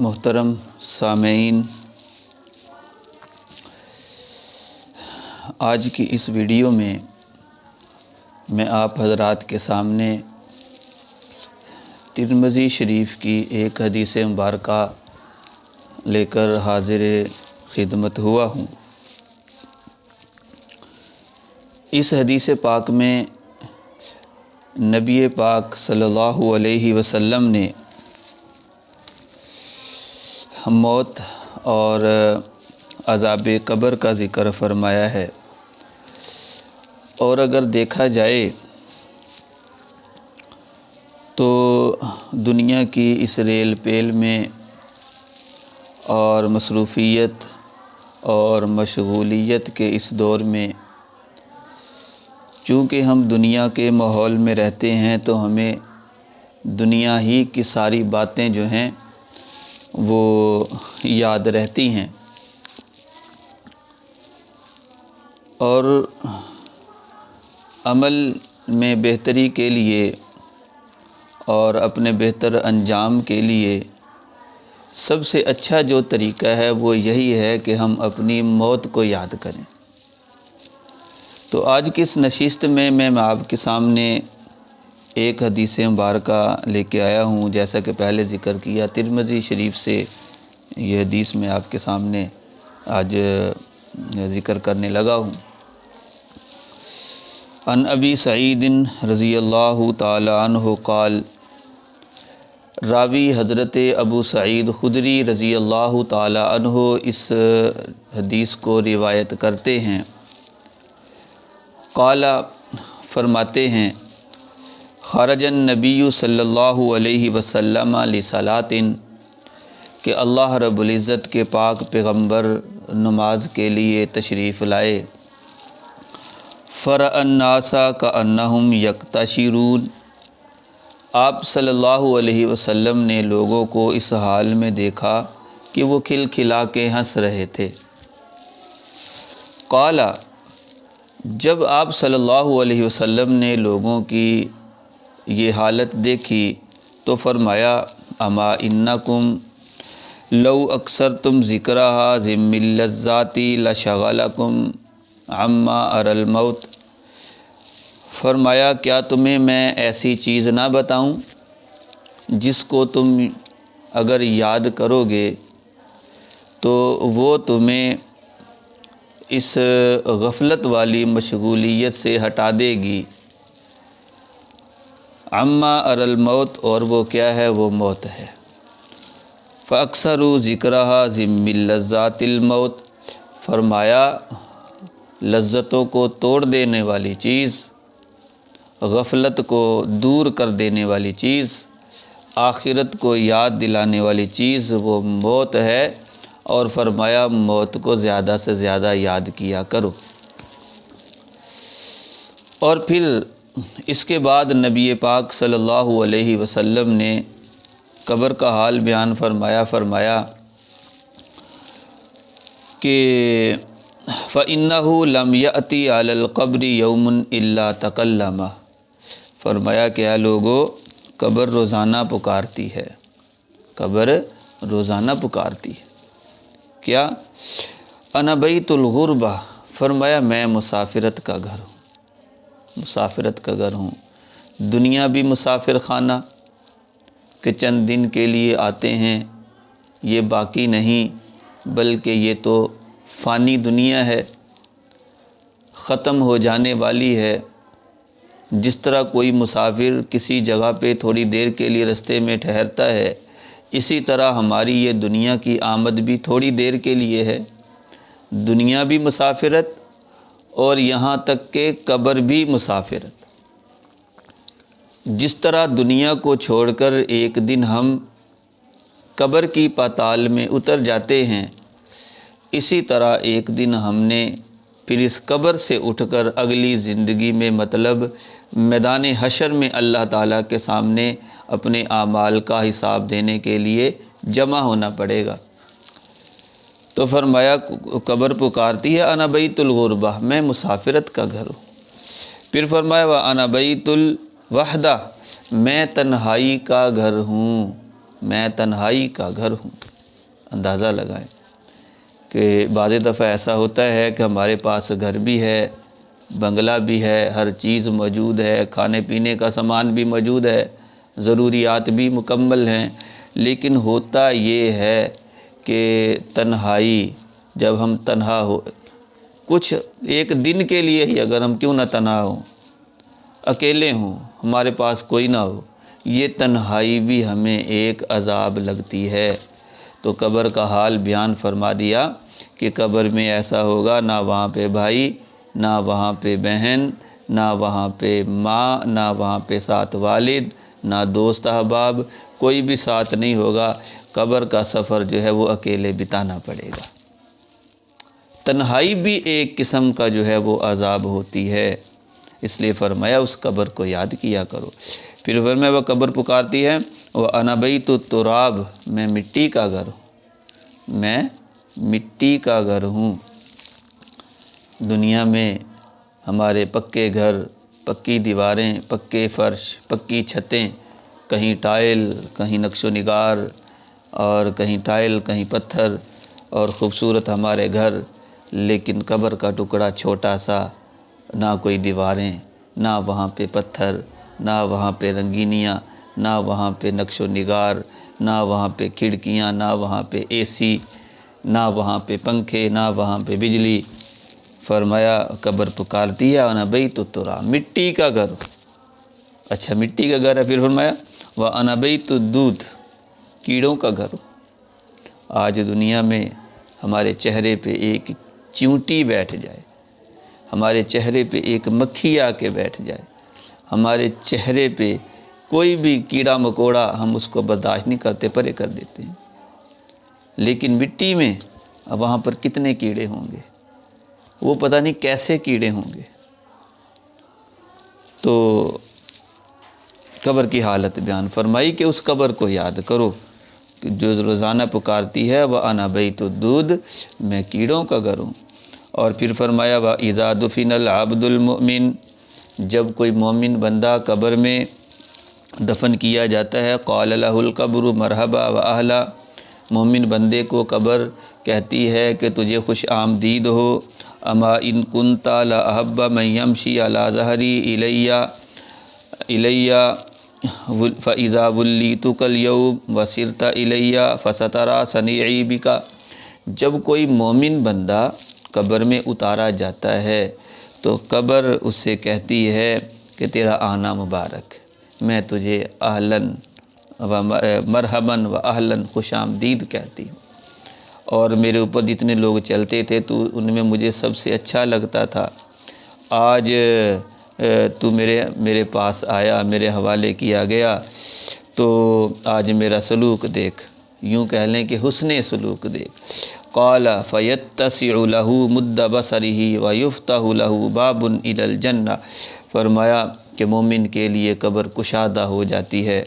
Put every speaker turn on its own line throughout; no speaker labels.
محترم سامعین، آج کی اس ویڈیو میں میں آپ حضرات کے سامنے ترمذی شریف کی ایک حدیث مبارکہ لے کر حاضر خدمت ہوا ہوں۔ اس حدیث پاک میں نبی پاک صلی اللہ علیہ وسلم نے موت اور عذاب قبر کا ذکر فرمایا ہے، اور اگر دیکھا جائے تو دنیا کی اس ریل پیل میں اور مصروفیت اور مشغولیت کے اس دور میں چونکہ ہم دنیا کے ماحول میں رہتے ہیں تو ہمیں دنیا ہی کی ساری باتیں جو ہیں وہ یاد رہتی ہیں، اور عمل میں بہتری کے لیے اور اپنے بہتر انجام کے لیے سب سے اچھا جو طریقہ ہے وہ یہی ہے کہ ہم اپنی موت کو یاد کریں۔ تو آج کی اس نشست میں آپ کے سامنے ایک حدیث مبارکہ لے کے آیا ہوں، جیسا کہ پہلے ذکر کیا ترمذی شریف سے یہ حدیث میں آپ کے سامنے آج ذکر کرنے لگا ہوں۔ عن ابی سعید رضی اللہ تعالی عنہ قال، راوی حضرت ابو سعید خدری رضی اللہ تعالی عنہ اس حدیث کو روایت کرتے ہیں۔ قال، فرماتے ہیں، خرج النبی صلی اللہ علیہ وسلم لصلاۃ، کہ اللہ رب العزت کے پاک پیغمبر نماز کے لیے تشریف لائے۔ فرأى الناس كأنهم يقتشرون، آپ صلی اللہ علیہ وسلم نے لوگوں کو اس حال میں دیکھا کہ وہ کھلکھلا کے ہنس رہے تھے۔ قال، جب آپ صلی اللہ علیہ وسلم نے لوگوں کی یہ حالت دیکھی تو فرمایا، اما انکم لو اکثرتم ذکرها ذم اللذات لشغلکم عما اری الموت، فرمایا کیا تمہیں میں ایسی چیز نہ بتاؤں جس کو تم اگر یاد کرو گے تو وہ تمہیں اس غفلت والی مشغولیت سے ہٹا دے گی۔ عما اری الموت، اور وہ کیا ہے؟ وہ موت ہے۔ فاکثروا ذکرها ذم اللذات الموت، فرمایا لذتوں کو توڑ دینے والی چیز، غفلت کو دور کر دینے والی چیز، آخرت کو یاد دلانے والی چیز وہ موت ہے، اور فرمایا موت کو زیادہ سے زیادہ یاد کیا کرو۔ اور پھر اس کے بعد نبی پاک صلی اللہ علیہ وسلم نے قبر کا حال بیان فرمایا کہ فَإِنَّهُ لَمْ يَأْتِ عَلَى الْقَبْرِ يَوْمٌ إِلَّا تَكَلَّمَ، فرمایا کہ اے لوگو، قبر روزانہ پکارتی ہے، قبر روزانہ پکارتی ہے۔ کیا؟ انا بیت الغربہ، فرمایا میں مسافرت کا گھر ہوں، مسافرت کا گھر ہوں۔ دنیا بھی مسافر خانہ کہ چند دن کے لیے آتے ہیں، یہ باقی نہیں، بلکہ یہ تو فانی دنیا ہے، ختم ہو جانے والی ہے۔ جس طرح کوئی مسافر کسی جگہ پہ تھوڑی دیر کے لیے رستے میں ٹھہرتا ہے، اسی طرح ہماری یہ دنیا کی آمد بھی تھوڑی دیر کے لیے ہے۔ دنیا بھی مسافرت، اور یہاں تک کہ قبر بھی مسافرت۔ جس طرح دنیا کو چھوڑ کر ایک دن ہم قبر کی پاتال میں اتر جاتے ہیں، اسی طرح ایک دن ہم نے پھر اس قبر سے اٹھ کر اگلی زندگی میں، مطلب میدان حشر میں اللہ تعالیٰ کے سامنے اپنے اعمال کا حساب دینے کے لیے جمع ہونا پڑے گا۔ تو فرمایا قبر پکارتی ہے، انا بیت الغربہ، میں مسافرت کا گھر ہوں۔ پھر فرمایا وانا بیت الوحدہ، میں تنہائی کا گھر ہوں، میں تنہائی کا گھر ہوں۔ اندازہ لگائیں کہ بعض دفعہ ایسا ہوتا ہے کہ ہمارے پاس گھر بھی ہے، بنگلہ بھی ہے، ہر چیز موجود ہے، کھانے پینے کا سامان بھی موجود ہے، ضروریات بھی مکمل ہیں، لیکن ہوتا یہ ہے کہ تنہائی، جب ہم تنہا ہو، کچھ ایک دن کے لیے ہی اگر ہم کیوں نہ تنہا ہوں، اکیلے ہوں، ہمارے پاس کوئی نہ ہو، یہ تنہائی بھی ہمیں ایک عذاب لگتی ہے۔ تو قبر کا حال بیان فرما دیا کہ قبر میں ایسا ہوگا، نہ وہاں پہ بھائی، نہ وہاں پہ بہن، نہ وہاں پہ ماں، نہ وہاں پہ ساتھ والد، نہ دوست احباب، کوئی بھی ساتھ نہیں ہوگا۔ قبر کا سفر جو ہے وہ اکیلے بتانا پڑے گا۔ تنہائی بھی ایک قسم کا جو ہے وہ عذاب ہوتی ہے، اس لیے فرمایا اس قبر کو یاد کیا کرو۔ پھر فرمایا وہ قبر پکارتی ہے، وَأَنَا بَيْتُ التُّرَابِ، میں مٹی کا گھر ہوں، میں مٹی کا گھر ہوں۔ دنیا میں ہمارے پکے گھر، پکی دیواریں، پکے فرش، پکی چھتیں، کہیں ٹائل، کہیں نقش و نگار، اور کہیں ٹائل، کہیں پتھر، اور خوبصورت ہمارے گھر، لیکن قبر کا ٹکڑا چھوٹا سا، نہ کوئی دیواریں، نہ وہاں پہ پتھر، نہ وہاں پہ رنگینیاں، نہ وہاں پہ نقش و نگار، نہ وہاں پہ کھڑکیاں، نہ وہاں پہ اے سی، نہ وہاں پہ پنکھے، نہ وہاں پہ بجلی۔ فرمایا قبر پکارتی ہے، انا بیت التراب، مٹی کا گھر۔ اچھا مٹی کا گھر ہے، پھر فرمایا وانا بیت الدود، کیڑوں کا گھر۔ آج دنیا میں ہمارے چہرے پہ ایک چیونٹی بیٹھ جائے، ہمارے چہرے پہ ایک مکھی آ کے بیٹھ جائے، ہمارے چہرے پہ کوئی بھی کیڑا مکوڑا، ہم اس کو برداشت نہیں کرتے، پرے کر دیتے ہیں۔ لیکن مٹی میں وہاں پر کتنے کیڑے ہوں گے، وہ پتہ نہیں کیسے کیڑے ہوں گے۔ تو قبر کی حالت بیان فرمائی کہ اس قبر کو یاد کرو جو روزانہ پکارتی ہے، وَأَنَا بَيْتُ الدُّودِ، میں کیڑوں کا گھر ہوں۔ اور پھر فرمایا وَإِذَا دُفِنَ الْعَبْدُ الْمُؤْمِنُ، جب کوئی مومن بندہ قبر میں دفن کیا جاتا ہے، قَالَ لَهُ الْقَبْرُ مَرْحَبًا وَأَهْلًا، مومن بندے کو قبر کہتی ہے کہ تجھے خوش آمدید ہو، اما ان كنت لأحب من يمشي على ظهري إلي فإذا وليتك اليوم وسرت إلي فسترى صنيعي بك، جب کوئی مومن بندہ قبر میں اتارا جاتا ہے تو قبر اس سے کہتی ہے کہ تیرا آنا مبارک، میں تجھے اہلاً و مرحباً و اہلاً خوش آمدید کہتی ہوں، اور میرے اوپر جتنے لوگ چلتے تھے تو ان میں مجھے سب سے اچھا لگتا تھا، آج تو میرے پاس آیا، میرے حوالے کیا گیا، تو آج میرا سلوک دیکھ، یوں کہہ لیں کہ حسن سلوک دیکھ۔ قال فیتسع له مد بصره ویفتح له باب الی الجنہ، فرمایا کہ مومن کے لیے قبر کشادہ ہو جاتی ہے،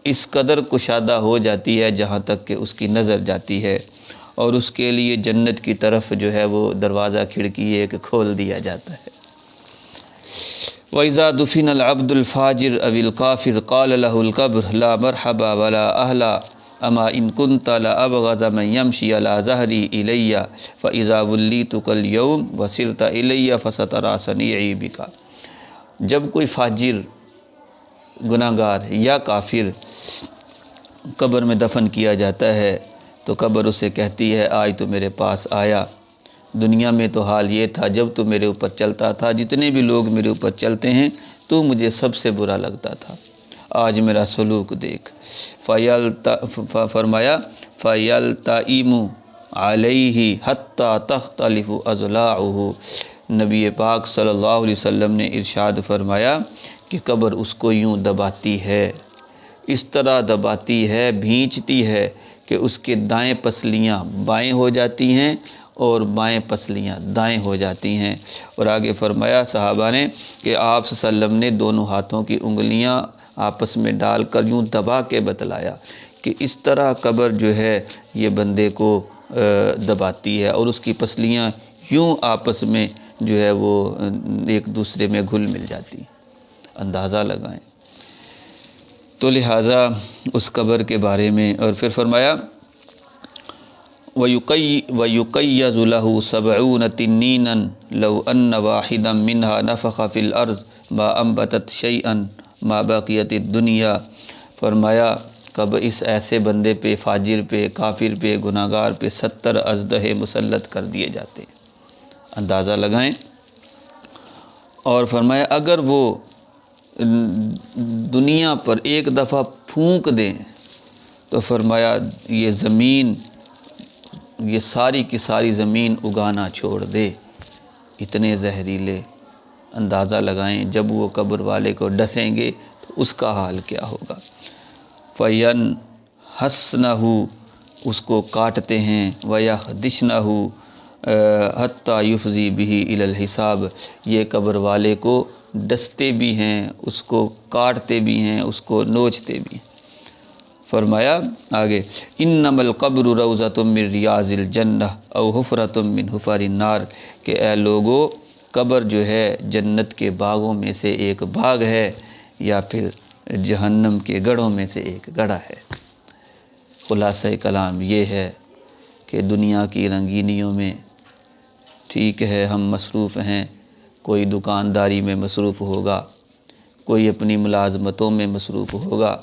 اس قدر کشادہ ہو جاتی ہے جہاں تک کہ اس کی نظر جاتی ہے، اور اس کے لیے جنت کی طرف جو ہے وہ دروازہ کھڑکی ایک کھول دیا جاتا ہے۔ وَإِذَا دُفِنَ الْعَبْدُ الْفَاجِرُ أَوِ الْكَافِرُ قَالَ لَهُ الْقَبْرُ لَا مَرْحَبًا وَلَا أَهْلًا أَمَا إِن كُنتَ لَأَبْغَضَ مَن يَمْشِي عَلَى ظَهْرِي إِلَيَّ فَإِذَا وُلِّيتُكَ الْيَوْمَ وَسِرْتَ إِلَيَّ فَسَتَرَى صَنِيعِي بِكَ، جب کوئی فاجر، گناہگار یا کافر قبر میں دفن کیا جاتا ہے تو قبر اسے کہتی ہے آج تو میرے پاس آیا، دنیا میں تو حال یہ تھا جب تو میرے اوپر چلتا تھا، جتنے بھی لوگ میرے اوپر چلتے ہیں تو مجھے سب سے برا لگتا تھا، آج میرا سلوک دیکھ۔ فرمایا فَيَلْتَئِمُ عَلَيْهِ حَتَّى تَخْتَلِفُ أَضْلَاعُهُ، نبی پاک صلی اللہ علیہ وسلم نے ارشاد فرمایا کہ قبر اس کو یوں دباتی ہے، اس طرح دباتی ہے، بھینچتی ہے کہ اس کے دائیں پسلیاں بائیں ہو جاتی ہیں اور بائیں پسلیاں دائیں ہو جاتی ہیں۔ اور آگے فرمایا صحابہ نے کہ آپ صلی اللہ علیہ وسلم نے دونوں ہاتھوں کی انگلیاں آپس میں ڈال کر یوں دبا کے بتلایا کہ اس طرح قبر جو ہے یہ بندے کو دباتی ہے، اور اس کی پسلیاں یوں آپس میں جو ہے وہ ایک دوسرے میں گھل مل جاتی ہیں، اندازہ لگائیں۔ تو لہٰذا اس قبر کے بارے میں، اور پھر فرمایا وَيُقَيَّضُ لَهُ 70 تِنِّينًا لَوْ أَنَّ وَاحِدًا مِّنْهَا نَفَخَ فِي الْأَرْضِ مَا أَنبَتَتْ شَيْئًا مَا بَقِيَتِ الدُّنْيَا۔ فرمایا کب اس ایسے بندے پہ، فاجر پہ، کافر پہ، گناہگار پہ 70 اژدہے مسلط کر دیے جاتے ہیں، اندازہ لگائیں۔ اور فرمایا اگر وہ دنیا پر ایک دفعہ پھونک دیں تو فرمایا یہ زمین، یہ ساری کی ساری زمین اگانا چھوڑ دے، اتنے زہریلے۔ اندازہ لگائیں جب وہ قبر والے کو ڈسیں گے تو اس کا حال کیا ہوگا۔ فَيَنْحَسْنَهُ، اس کو کاٹتے ہیں، وَيَخْدِشْنَهُ حَتَّى يُفْضِي بِهِ إِلَى الْحِسَابِ، یہ قبر والے کو ڈستے بھی ہیں، اس کو کاٹتے بھی ہیں، اس کو نوچتے بھی ہیں۔ فرمایا آگے اِنَّمَا الْقَبْرُ رَوْضَةٌ مِّن رِيَاضِ الْجَنَّةِ أَوْ حُفْرَةٌ مِّن حُفَرِ النَّارِ، کہ اے لوگو قبر جو ہے جنت کے باغوں میں سے ایک باغ ہے یا پھر جہنم کے گڑھوں میں سے ایک گڑھا ہے۔ خلاصہ کلام یہ ہے کہ دنیا کی رنگینیوں میں ٹھیک ہے ہم مصروف ہیں، کوئی دکانداری میں مصروف ہوگا، کوئی اپنی ملازمتوں میں مصروف ہوگا،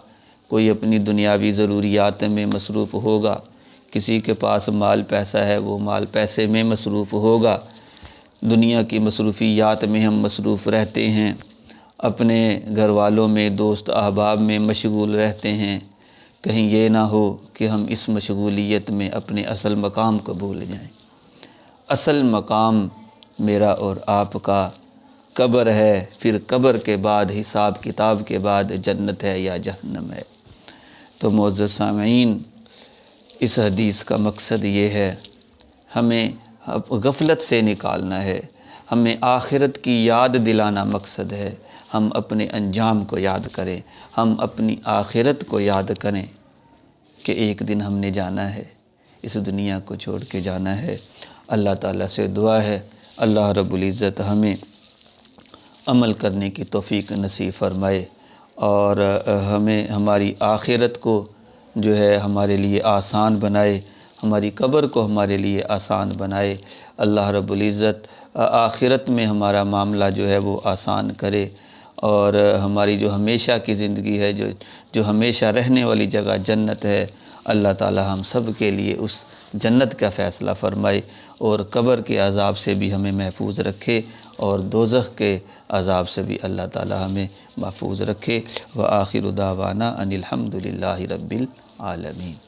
کوئی اپنی دنیاوی ضروریات میں مصروف ہوگا، کسی کے پاس مال پیسہ ہے وہ مال پیسے میں مصروف ہوگا۔ دنیا کی مصروفیات میں ہم مصروف رہتے ہیں، اپنے گھر والوں میں، دوست احباب میں مشغول رہتے ہیں، کہیں یہ نہ ہو کہ ہم اس مشغولیت میں اپنے اصل مقام کو بھول جائیں۔ اصل مقام میرا اور آپ کا قبر ہے، پھر قبر کے بعد حساب کتاب کے بعد جنت ہے یا جہنم ہے۔ تو معزز سامعین، اس حدیث کا مقصد یہ ہے، ہمیں غفلت سے نکالنا ہے، ہمیں آخرت کی یاد دلانا مقصد ہے، ہم اپنے انجام کو یاد کریں، ہم اپنی آخرت کو یاد کریں کہ ایک دن ہم نے جانا ہے، اس دنیا کو چھوڑ کے جانا ہے۔ اللہ تعالیٰ سے دعا ہے اللہ رب العزت ہمیں عمل کرنے کی توفیق نصیب فرمائے اور ہمیں ہماری آخرت کو جو ہے ہمارے لیے آسان بنائے، ہماری قبر کو ہمارے لیے آسان بنائے۔ اللہ رب العزت آخرت میں ہمارا معاملہ جو ہے وہ آسان کرے اور ہماری جو ہمیشہ کی زندگی ہے، جو ہمیشہ رہنے والی جگہ جنت ہے، اللہ تعالی ہم سب کے لیے اس جنت کا فیصلہ فرمائے اور قبر کے عذاب سے بھی ہمیں محفوظ رکھے اور دوزخ کے عذاب سے بھی اللہ تعالی ہمیں محفوظ رکھے۔ وآخر دعوانا ان الحمد للہ رب العالمین۔